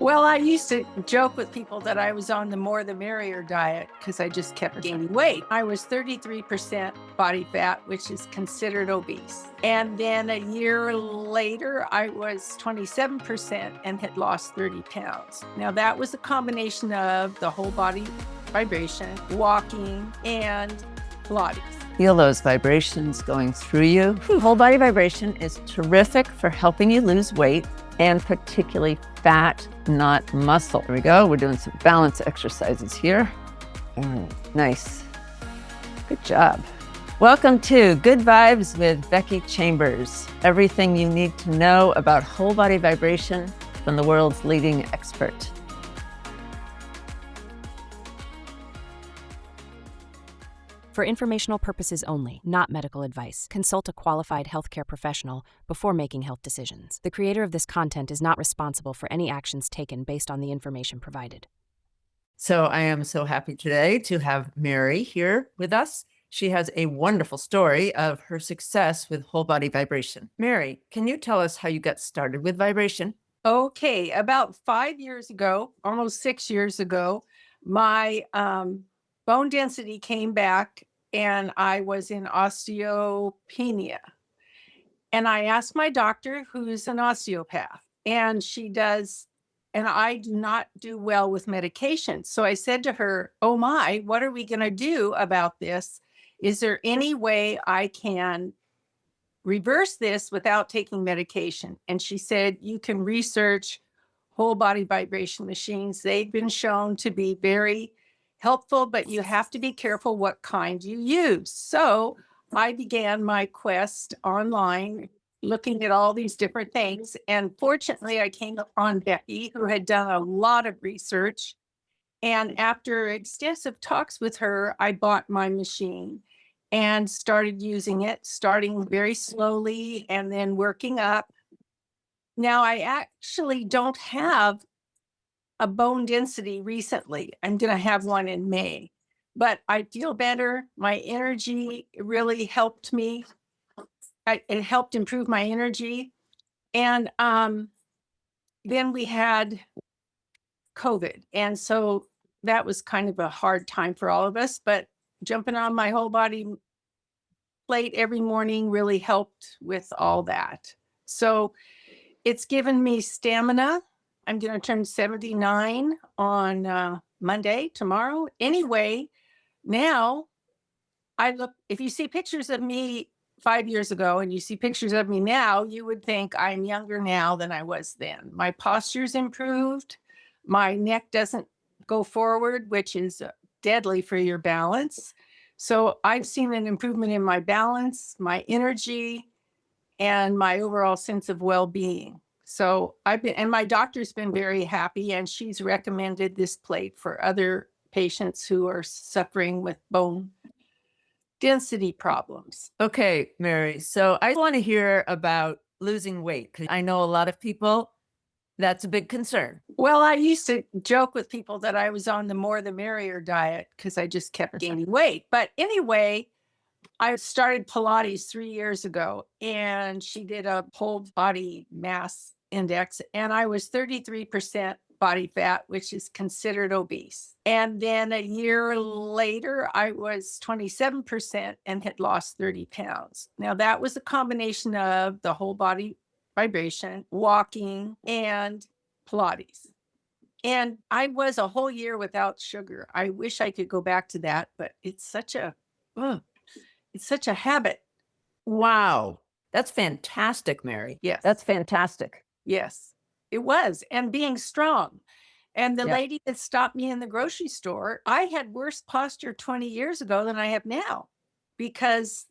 Well, I used to joke with people that I was on the more the merrier diet because I just kept gaining weight. I was 33% body fat, which is considered obese. And then a year later, I was 27% and had lost 30 pounds. Now, that was a combination of the whole body vibration, walking, and Pilates. Feel those vibrations going through you. Whole body vibration is terrific for helping you lose weight, and particularly fat, not muscle. Here we go. We're doing some balance exercises here. Nice. Good job. Welcome to Good Vibes with Becky Chambers. Everything you need to know about whole body vibration from the world's leading expert. For informational purposes only, not medical advice. Consult a qualified healthcare professional before making health decisions. The creator of this content is not responsible for any actions taken based on the information provided. So I am so happy today to have Mary here with us. She has a wonderful story of her success with whole body vibration. Mary, can you tell us how you got started with vibration? Okay, about 5 years ago, almost 6 years ago, my bone density came back and I was in osteopenia. And I asked my doctor, who's an osteopath, and she does, and I do not do well with medication. So I said to her, "Oh my, what are we going to do about this? Is there any way I can reverse this without taking medication?" And she said, "You can research whole body vibration machines. They've been shown to be very helpful, but you have to be careful what kind you use." So I began my quest online, looking at all these different things. And fortunately, I came upon Becky, who had done a lot of research. And after extensive talks with her, I bought my machine and started using it, starting very slowly and then working up. Now, I actually don't have a bone density recently. I'm going to have one in May, but I feel better. My energy really helped me. It helped improve my energy. And then we had COVID. And so that was kind of a hard time for all of us, but jumping on my whole body plate every morning really helped with all that. So it's given me stamina. I'm going to turn 79 on Monday, tomorrow. Anyway, now I look, if you see pictures of me 5 years ago and you see pictures of me now, you would think I'm younger now than I was then. My posture's improved. My neck doesn't go forward, which is deadly for your balance. So I've seen an improvement in my balance, my energy, and my overall sense of well-being. So and my doctor's been very happy, and she's recommended this plate for other patients who are suffering with bone density problems. Okay, Mary. So I want to hear about losing weight, because I know a lot of people, that's a big concern. Well, I used to joke with people that I was on the more the merrier diet because I just kept gaining weight. But anyway, I started Pilates 3 years ago, and she did a whole body mass index, and I was 33% body fat, which is considered obese. And then a year later, I was 27% and had lost 30 pounds. Now, that was a combination of the whole body vibration, walking, and Pilates. And I was a whole year without sugar. I wish I could go back to that, but it's such a habit. Wow. That's fantastic, Mary. Yes. That's fantastic. Yes, it was. And being strong. And the Yeah. lady that stopped me in the grocery store, I had worse posture 20 years ago than I have now, because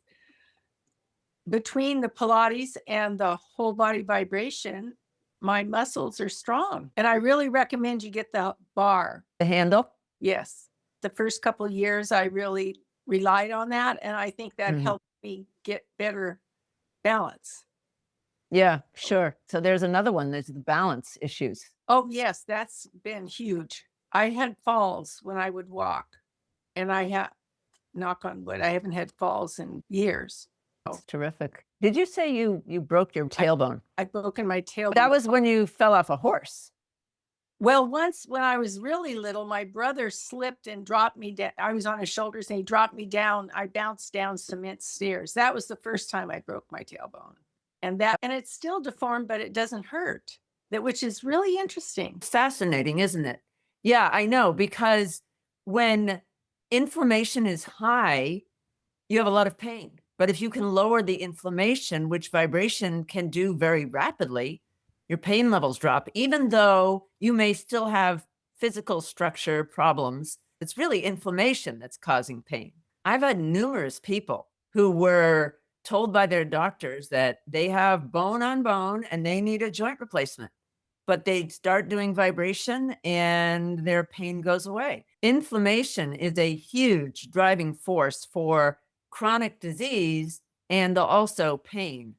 between the Pilates and the whole body vibration, my muscles are strong. And I really recommend you get the bar. The handle? Yes. The first couple of years, I really relied on that. And I think that helped me get better balance. Yeah, sure. So there's another one. There's the balance issues. Oh, yes, that's been huge. I had falls when I would walk, and knock on wood, I haven't had falls in years. That's terrific. Did you say you broke your tailbone? I've broken my tailbone. That was when you fell off a horse. Well, once when I was really little, my brother slipped and dropped me down. I was on his shoulders and he dropped me down. I bounced down cement stairs. That was the first time I broke my tailbone. And it's still deformed, but it doesn't hurt. Which is really interesting. Fascinating, isn't it? Yeah, I know, because when inflammation is high, you have a lot of pain. But if you can lower the inflammation, which vibration can do very rapidly, your pain levels drop, even though you may still have physical structure problems. It's really inflammation that's causing pain. I've had numerous people who were told by their doctors that they have bone on bone and they need a joint replacement, but they start doing vibration and their pain goes away. Inflammation is a huge driving force for chronic disease and also pain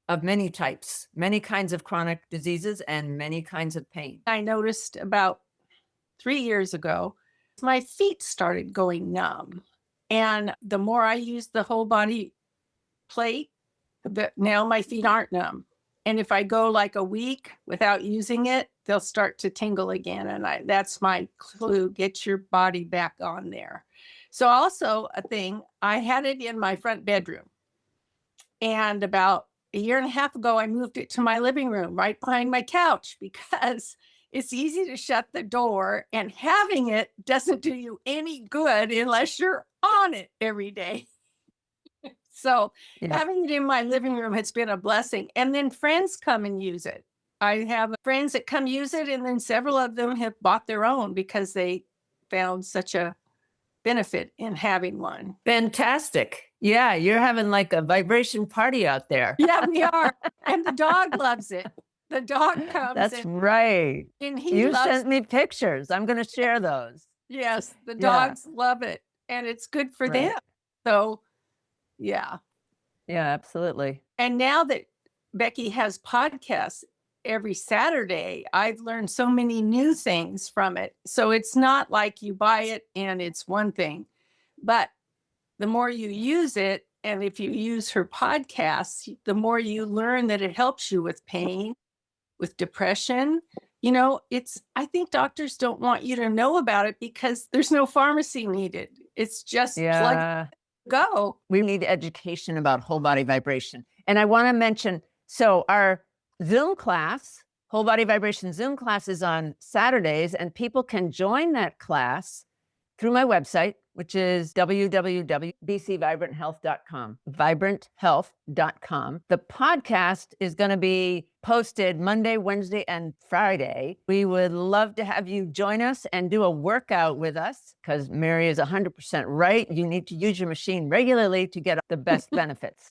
of many types, many kinds of chronic diseases and many kinds of pain. I noticed about 3 years ago, my feet started going numb. And the more I used the whole body plate, now my feet aren't numb. And if I go like a week without using it, they'll start to tingle again. And that's my clue. Get your body back on there. So also a thing, I had it in my front bedroom. And about a year and a half ago, I moved it to my living room right behind my couch because it's easy to shut the door, and having it doesn't do you any good unless you're on it every day. So having it in my living room has been a blessing. And then friends come and use it. I have friends that come use it, and then several of them have bought their own because they found such a benefit in having one. Fantastic. Yeah, you're having like a vibration party out there. Yeah, we are. And the dog loves it. The dog comes. That's right. And you sent me pictures. I'm going to share those. Yes, the dogs love it. And it's good for them. So, yeah. Yeah, absolutely. And now that Becky has podcasts every Saturday, I've learned so many new things from it. So it's not like you buy it and it's one thing, but the more you use it, and if you use her podcasts, the more you learn that it helps you with pain, with depression. You know, I think doctors don't want you to know about it because there's no pharmacy needed. It's just plug, go. We need education about whole body vibration. And I want to mention, so our Zoom class, whole body vibration Zoom class, is on Saturdays, and people can join that class through my website, which is www.bcvibranthealth.com, vibranthealth.com. The podcast is going to be posted Monday, Wednesday, and Friday. We would love to have you join us and do a workout with us, because Mary is 100% right. You need to use your machine regularly to get the best benefits.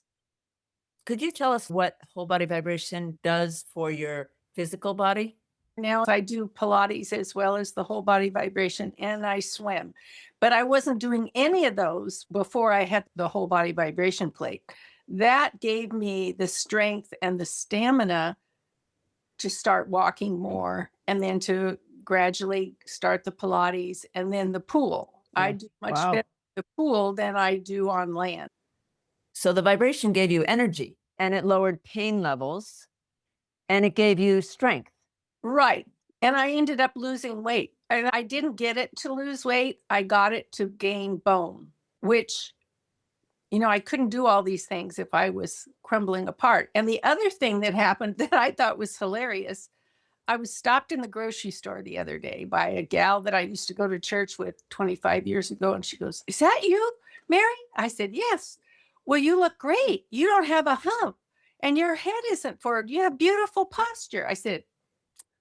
Could you tell us what whole body vibration does for your physical body? Now I do Pilates as well as the whole body vibration, and I swim. But I wasn't doing any of those before I had the whole body vibration plate. That gave me the strength and the stamina to start walking more, and then to gradually start the Pilates and then the pool. I do much better in the pool than I do on land. So the vibration gave you energy, and it lowered pain levels, and it gave you strength. Right. And I ended up losing weight. And I didn't get it to lose weight. I got it to gain bone, which, you know, I couldn't do all these things if I was crumbling apart. And the other thing that happened that I thought was hilarious, I was stopped in the grocery store the other day by a gal that I used to go to church with 25 years ago. And she goes, "Is that you, Mary?" I said, "Yes." "Well, you look great. You don't have a hump and your head isn't forward. You have beautiful posture." I said,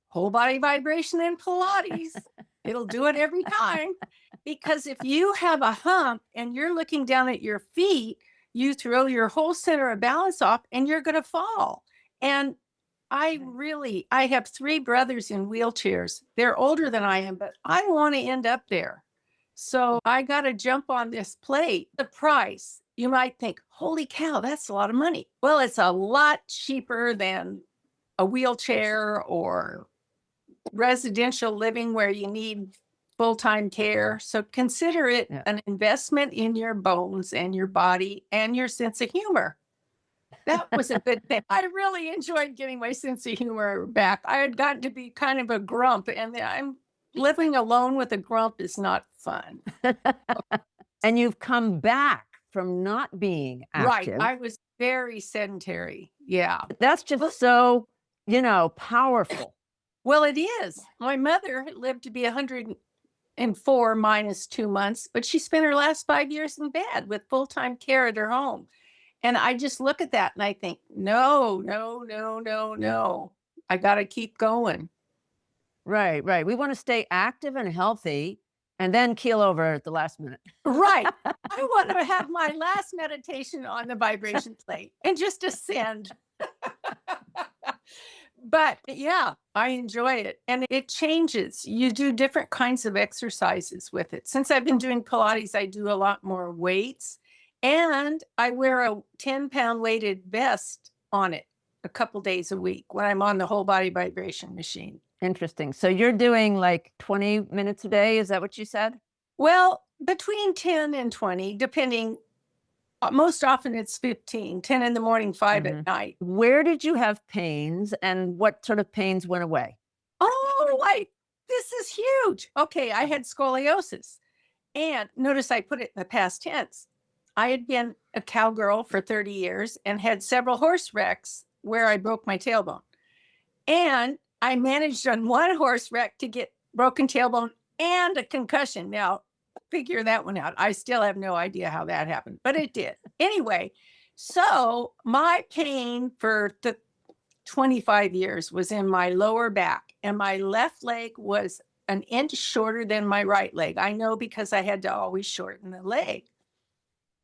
"Whole body vibration and Pilates. It'll do it every time." Because if you have a hump and you're looking down at your feet, you throw your whole center of balance off and you're going to fall. And I have 3 brothers in wheelchairs. They're older than I am, but I want to end up there. So I got to jump on this plate. The price, you might think, holy cow, that's a lot of money. Well, it's a lot cheaper than a wheelchair or residential living where you need full-time care. So consider it an investment in your bones and your body and your sense of humor. That was a good thing. I really enjoyed getting my sense of humor back. I had gotten to be kind of a grump, and I'm living alone with a grump is not fun. And you've come back from not being Right. active. I was very sedentary. Yeah. That's just so, powerful. Well, it is. My mother lived to be 104 minus 2 months, but she spent her last 5 years in bed with full-time care at her home. And I just look at that and I think, no, no, no, no, no. I got to keep going. Right, right. We want to stay active and healthy and then keel over at the last minute. Right. I want to have my last meditation on the vibration plate and just ascend. But yeah, I enjoy it. And it changes. You do different kinds of exercises with it. Since I've been doing Pilates, I do a lot more weights. And I wear a 10-pound weighted vest on it a couple days a week when I'm on the whole body vibration machine. Interesting. So you're doing like 20 minutes a day. Is that what you said? Well, between 10 and 20, depending. Most often it's 15, 10 in the morning, 5 at night. Where did you have pains and what sort of pains went away? Oh, this is huge. Okay, I had scoliosis. And notice I put it in the past tense. I had been a cowgirl for 30 years and had several horse wrecks where I broke my tailbone. And I managed on one horse wreck to get broken tailbone and a concussion. Now, figure that one out. I still have no idea how that happened, but it did. Anyway, so my pain for the 25 years was in my lower back, and my left leg was an inch shorter than my right leg. I know because I had to always shorten the leg.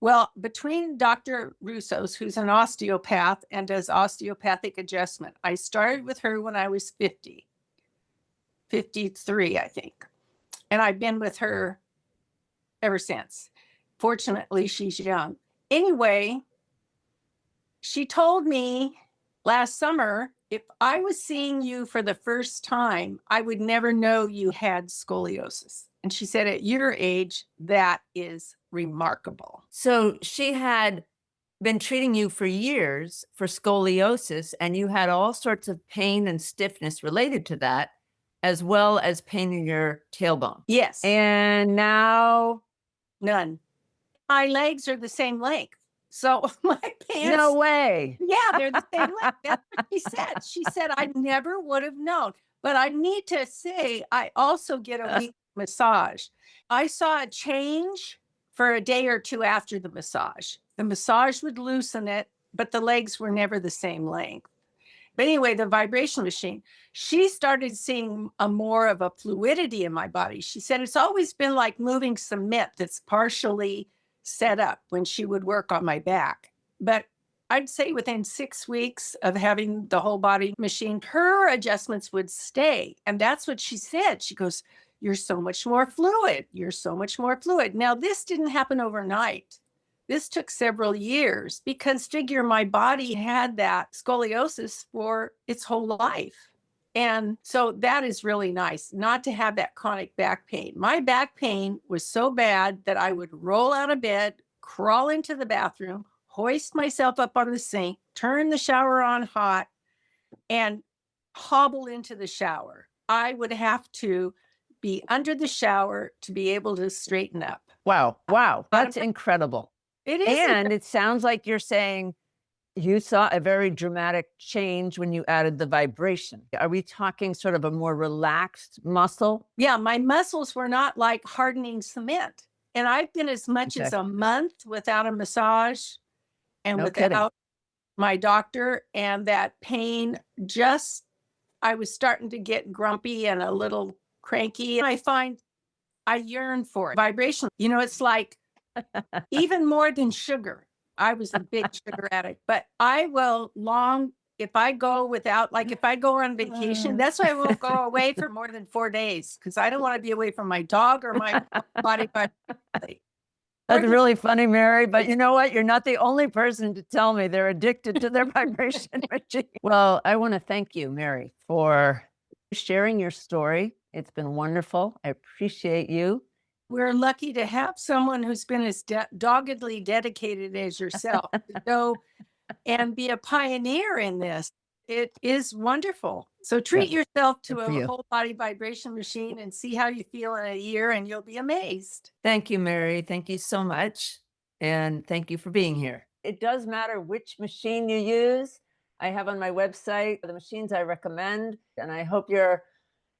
Well, between Dr. Russo's, who's an osteopath and does osteopathic adjustment, I started with her when I was 53, I think. And I've been with her ever since. Fortunately, she's young. Anyway, she told me last summer, if I was seeing you for the first time, I would never know you had scoliosis. And she said, at your age, that is remarkable. So she had been treating you for years for scoliosis, and you had all sorts of pain and stiffness related to that, as well as pain in your tailbone. Yes. And now none. My legs are the same length. So my pants. No way. Yeah, they're the same length. That's what she said. She said, I never would have known. But I need to say, I also get a weekly massage. I saw a change for a day or two after the massage. The massage would loosen it, but the legs were never the same length. But anyway, the vibration machine, she started seeing more of a fluidity in my body. She said, it's always been like moving cement that's partially set up when she would work on my back. But I'd say within 6 weeks of having the whole body machine, her adjustments would stay. And that's what she said. She goes, you're so much more fluid. You're so much more fluid. Now, this didn't happen overnight. This took several years because figure my body had that scoliosis for its whole life. And so that is really nice not to have that chronic back pain. My back pain was so bad that I would roll out of bed, crawl into the bathroom, hoist myself up on the sink, turn the shower on hot, and hobble into the shower. I would have to be under the shower to be able to straighten up. Wow. Wow. That's incredible. It is. And it sounds like you're saying you saw a very dramatic change when you added the vibration. Are we talking sort of a more relaxed muscle? Yeah, my muscles were not like hardening cement. And I've been as much as a month without a massage and without my doctor. And that pain I was starting to get grumpy and a little cranky. And I find I yearn for it. Vibration, it's like even more than sugar. I was a big sugar addict, but I will if I go if I go on vacation, that's why I won't go away for more than 4 days because I don't want to be away from my dog or my body. That's really funny, Mary, but you know what? You're not the only person to tell me they're addicted to their vibration machine. Well, I want to thank you, Mary, for sharing your story. It's been wonderful. I appreciate you. We're lucky to have someone who's been as doggedly dedicated as yourself to know and be a pioneer in this. It is wonderful. So Yeah, treat yourself good to for a you. whole body vibration machine and see how you feel in a year, and you'll be amazed. Thank you, Mary. Thank you so much. And thank you for being here. It does matter which machine you use. I have on my website the machines I recommend, and I hope you're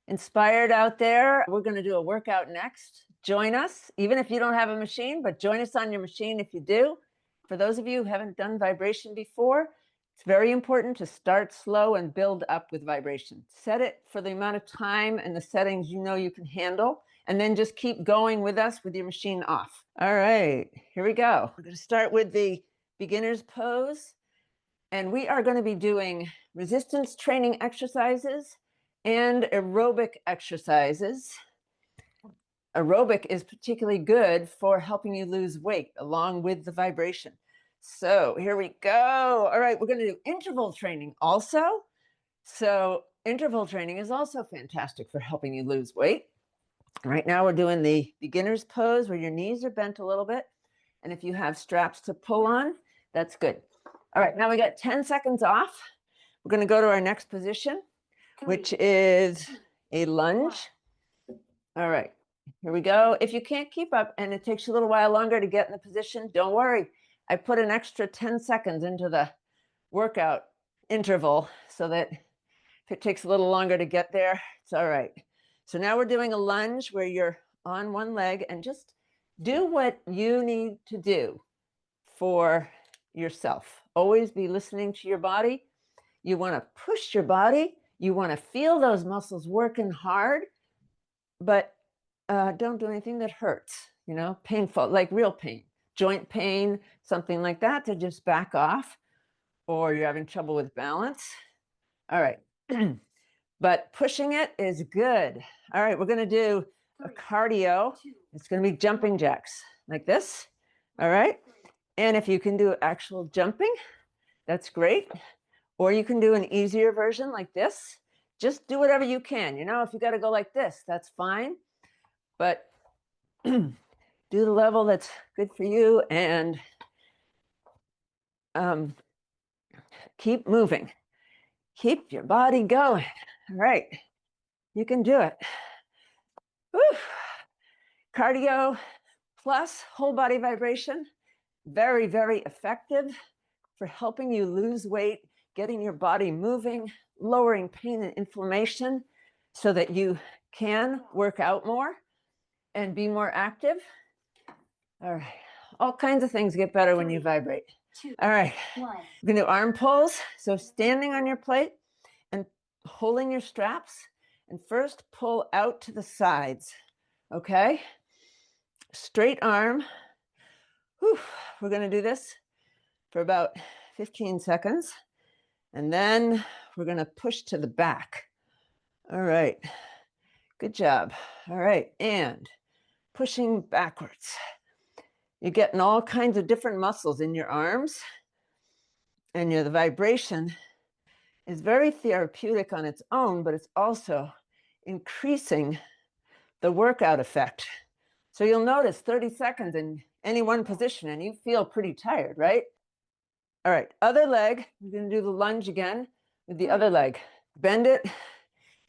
inspired out there. We're going to do a workout next. Join us, even if you don't have a machine, but join us on your machine if you do. For those of you who haven't done vibration before, it's very important to start slow and build up with vibration. Set it for the amount of time and the settings you know you can handle, and then just keep going with us with your machine off. All right, here we go. We're going to start with the beginner's pose, and we are going to be doing resistance training exercises and aerobic exercises. Aerobic is particularly good for helping you lose weight along with the vibration. So here we go. All right, we're going to do interval training also. So interval training is also fantastic for helping you lose weight. Right now we're doing the beginner's pose where your knees are bent a little bit. And if you have straps to pull on, that's good. All right, now we got 10 seconds off. We're going to go to our next position, which is a lunge. All right, here we go. If you can't keep up and it takes you a little while longer to get in the position, don't worry. I put an extra 10 seconds into the workout interval so that if it takes a little longer to get there, it's all right. So now we're doing a lunge where you're on one leg, and just do what you need to do for yourself. Always be listening to your body. You want to push your body. You want to feel those muscles working hard, but don't do anything that hurts, painful, like real pain, joint pain, something like that, to just back off, or you're having trouble with balance. All right. But pushing it is good. All right, we're going to do a cardio. It's going to be jumping jacks like this. All right. And if you can do actual jumping, that's great. Or you can do an easier version like this. Just do whatever you can. If you got to go like this, that's fine. But do the level that's good for you, and keep moving. Keep your body going. All right. You can do it. Woo. Cardio plus whole body vibration. Very, very effective for helping you lose weight, getting your body moving, lowering pain and inflammation so that you can work out more and be more active. All right. All kinds of things get better when you vibrate. All right. We're going to do arm pulls. So standing on your plate and holding your straps, and first pull out to the sides. Okay. Straight arm. Whew. We're going to do this for about 15 seconds. And then we're going to push to the back. All right. Good job. All right. And pushing backwards. You're getting all kinds of different muscles in your arms. And the vibration is very therapeutic on its own, but it's also increasing the workout effect. So you'll notice 30 seconds in any one position and you feel pretty tired, right? All right, other leg. We're going to do the lunge again with the other leg. Bend it,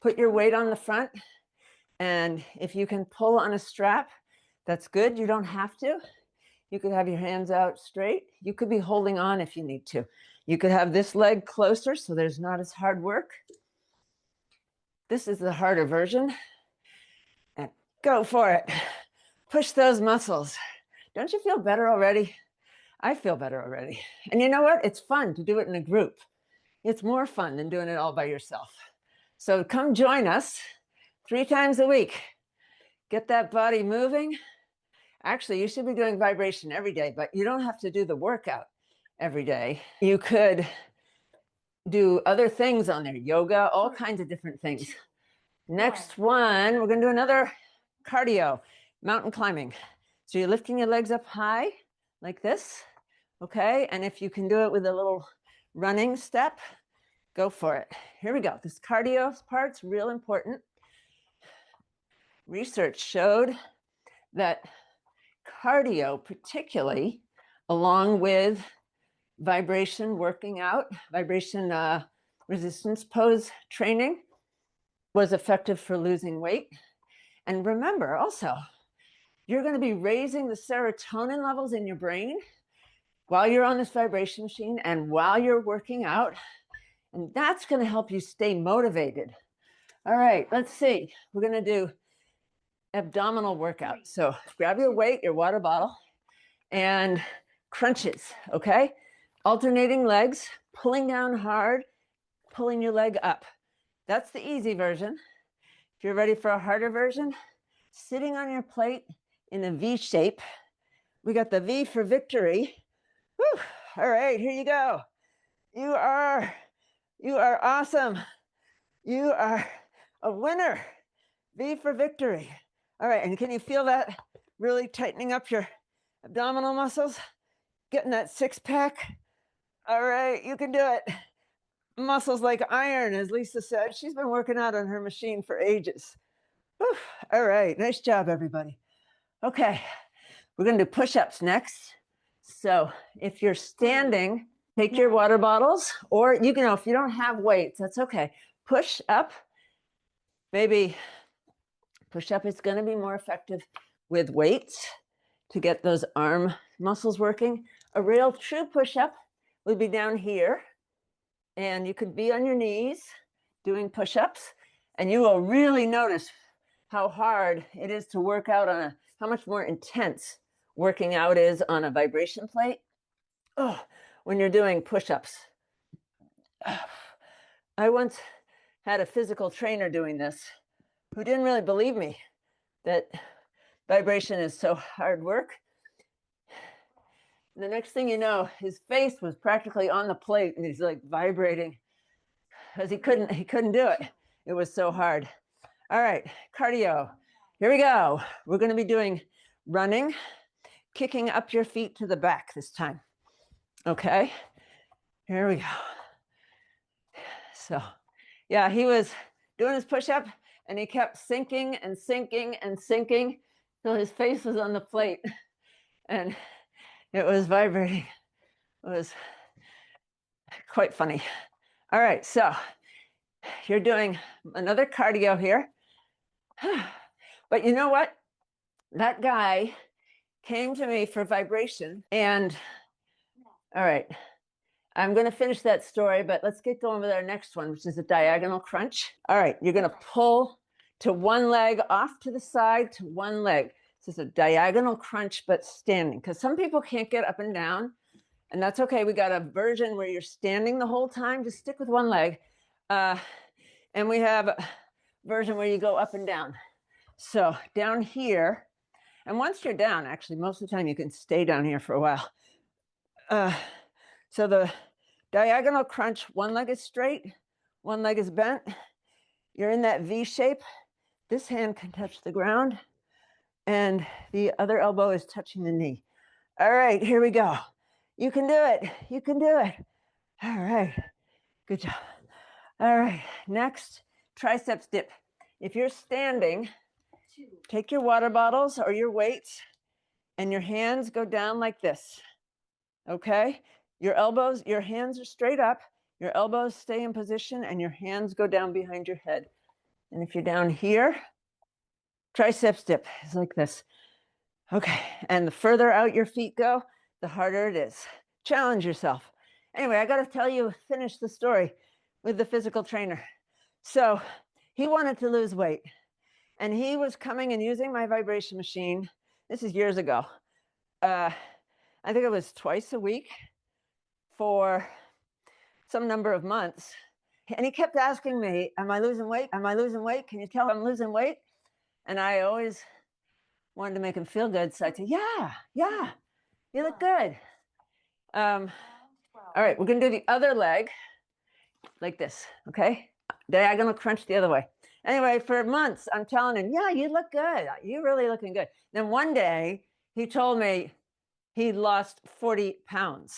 put your weight on the front, and if you can pull on a strap, that's good. You don't have to. You could have your hands out straight. You could be holding on if you need to. You could have this leg closer so there's not as hard work. This is the harder version. And go for it. Push those muscles. Don't you feel better already? I feel better already. And you know what? It's fun to do it in a group. It's more fun than doing it all by yourself. So come join us 3 times a week. Get that body moving. Actually, you should be doing vibration every day, but you don't have to do the workout every day. You could do other things on there, yoga, all kinds of different things. Next one, we're going to do another cardio, mountain climbing. So you're lifting your legs up high like this, okay? And if you can do it with a little running step, go for it. Here we go. This cardio part's real important. Research showed that cardio, particularly along with vibration working out, vibration resistance pose training was effective for losing weight. And remember also, you're going to be raising the serotonin levels in your brain while you're on this vibration machine and while you're working out. And that's going to help you stay motivated. All right, let's see. We're going to do abdominal workout. So grab your weight, your water bottle, and crunches, okay? Alternating legs, pulling down hard, pulling your leg up. That's the easy version. If you're ready for a harder version, sitting on your plate in a V shape. We got the V for victory. Whew. All right, here you go. You are awesome. You are a winner. V for victory. All right, and can you feel that really tightening up your abdominal muscles? Getting that six pack? All right, you can do it. Muscles like iron, as Lisa said. She's been working out on her machine for ages. Whew. All right, nice job, everybody. Okay, we're gonna do push-ups next. So if you're standing, take your water bottles, or you can, if you don't have weights, that's okay. Push up. Maybe push-up is gonna be more effective with weights to get those arm muscles working. A real true push-up would be down here, and you could be on your knees doing push-ups, and you will really notice how hard it is to work out on how much more intense working out is on a vibration plate. Oh, when you're doing push-ups. I once had a physical trainer doing this who didn't really believe me that vibration is so hard work. The next thing you know, his face was practically on the plate and he's like vibrating because he couldn't do it. It was so hard. All right, cardio. Here we go. We're going to be doing running, kicking up your feet to the back this time. Okay, here we go. So, yeah, he was doing his push-up and he kept sinking and sinking and sinking till his face was on the plate and it was vibrating. It was quite funny. All right, so you're doing another cardio here. But you know what? That guy came to me for vibration and all right, I'm going to finish that story, but let's get going with our next one, which is a diagonal crunch. All right, you're going to pull to one leg off to the side to one leg. This is a diagonal crunch, but standing, because some people can't get up and down, and that's okay. We got a version where you're standing the whole time. Just stick with one leg. And we have a version where you go up and down. So down here, and once you're down, actually, most of the time you can stay down here for a while. So the diagonal crunch, one leg is straight, one leg is bent. You're in that V shape. This hand can touch the ground and the other elbow is touching the knee. All right, here we go. You can do it. You can do it. All right, good job. All right, next, triceps dip. If you're standing, take your water bottles or your weights and your hands go down like this, okay? Your elbows, your hands are straight up, your elbows stay in position and your hands go down behind your head. And if you're down here, triceps dip is like this. Okay, and the further out your feet go, the harder it is. Challenge yourself. Anyway, I gotta tell you, finish the story with the physical trainer. So he wanted to lose weight and he was coming and using my vibration machine. This is years ago. I think it was twice a week for some number of months. And he kept asking me, am I losing weight? Am I losing weight? Can you tell I'm losing weight? And I always wanted to make him feel good. So I'd say, yeah, you look good. All right, we're gonna do the other leg like this, okay? Diagonal crunch the other way. Anyway, for months, I'm telling him, yeah, you look good. You're really looking good. Then one day, he told me he lost 40 pounds.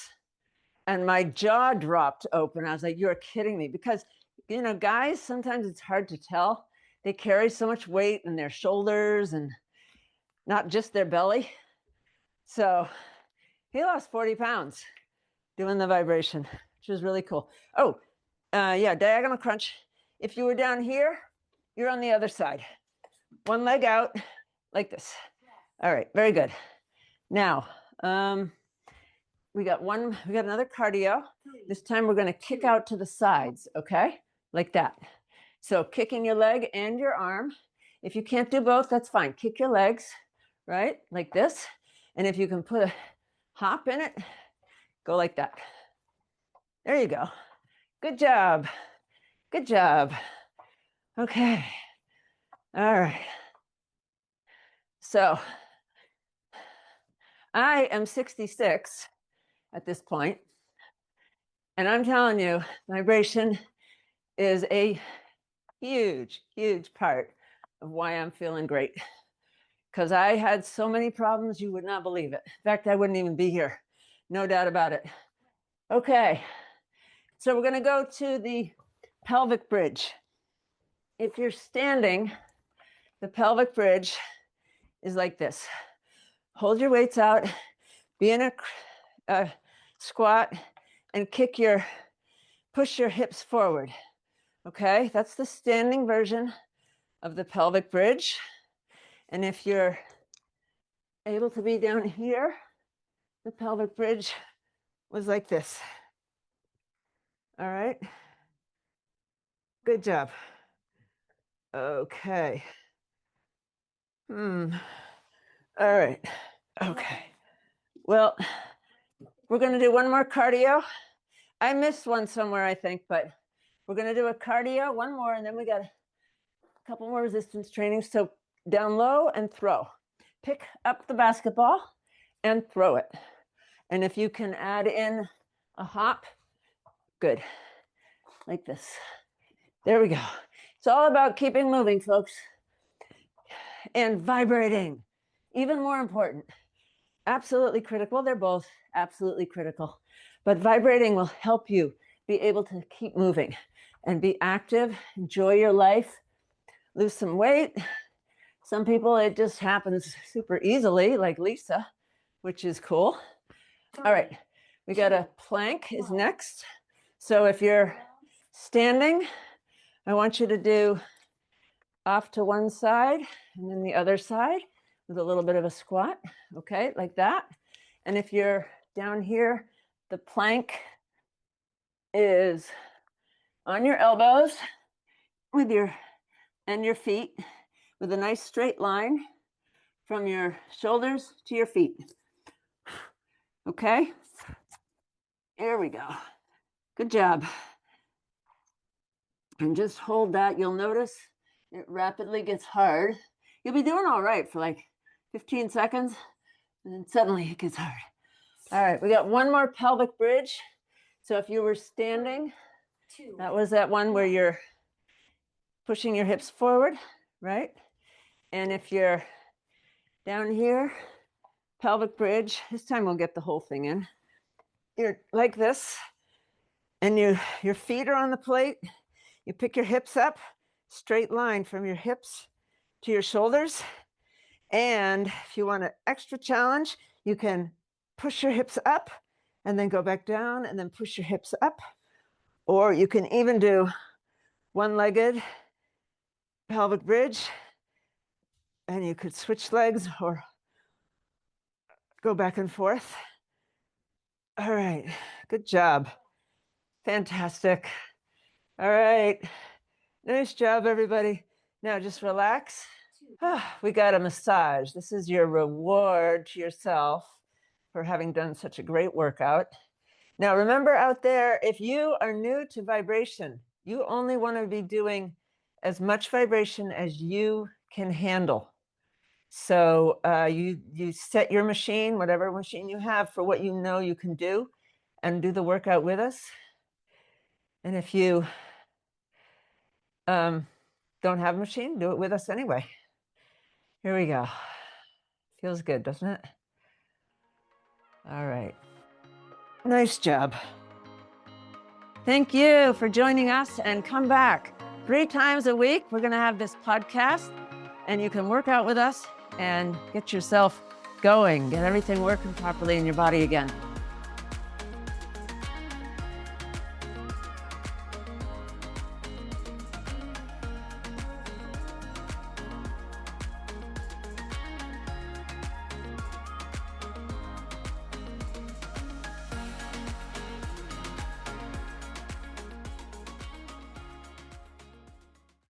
And my jaw dropped open. I was like, you're kidding me. Because, you know, guys, sometimes it's hard to tell. They carry so much weight in their shoulders and not just their belly. So he lost 40 pounds doing the vibration, which is really cool. Oh, yeah, diagonal crunch. If you were down here, you're on the other side. One leg out like this. All right, very good. Now, we got another cardio. This time we're going to kick out to the sides, okay? Like that. So kicking your leg and your arm. If you can't do both, that's fine. Kick your legs, right? Like this. And if you can put a hop in it, go like that. There you go. Good job. Good job. Okay. All right. So I am 66 at this point, and I'm telling you, vibration is a huge, huge part of why I'm feeling great. Because I had so many problems, you would not believe it. In fact, I wouldn't even be here. No doubt about it. Okay. So we're going to go to the pelvic bridge. If you're standing, the pelvic bridge is like this. Hold your weights out, be in a squat, and push your hips forward. Okay, that's the standing version of the pelvic bridge. And if you're able to be down here, the pelvic bridge was like this. All right, good job. Okay. All right. Okay. Well, we're going to do one more cardio. I missed one somewhere, I think, but we're going to do a cardio, one more, and then we got a couple more resistance training. So down low and throw. Pick up the basketball and throw it. And if you can add in a hop, good. Like this. There we go. It's all about keeping moving, folks. And vibrating. Even more important. Absolutely critical. They're both absolutely critical. But vibrating will help you be able to keep moving and be active, enjoy your life, lose some weight. Some people, it just happens super easily, like Lisa, which is cool. All right, we got a plank is next. So if you're standing, I want you to do off to one side and then the other side with a little bit of a squat, okay, like that. And if you're down here, the plank is on your elbows with your feet with a nice straight line from your shoulders to your feet. Okay, here we go. Good job. And just hold that. You'll notice it rapidly gets hard. You'll be doing all right for like 15 seconds, and then suddenly it gets hard. All right, we got one more pelvic bridge. So if you were standing, that was that one where you're pushing your hips forward, right? And if you're down here, pelvic bridge, this time we'll get the whole thing in. You're like this, and your feet are on the plate. You pick your hips up, straight line from your hips to your shoulders. And if you want an extra challenge, you can push your hips up and then go back down and then push your hips up. Or you can even do one-legged pelvic bridge, and you could switch legs or go back and forth. All right, good job. Fantastic. All right, nice job, everybody. Now just relax. We got a massage. This is your reward to yourself for having done such a great workout. Now remember out there, if you are new to vibration, you only want to be doing as much vibration as you can handle. So you set your machine, whatever machine you have, for what you know you can do, and do the workout with us. And if you don't have a machine, do it with us anyway. Here we go. Feels good, doesn't it? All right. Nice job. Thank you for joining us, and come back 3 times a week. We're going to have this podcast, and you can work out with us and get yourself going, get everything working properly in your body again.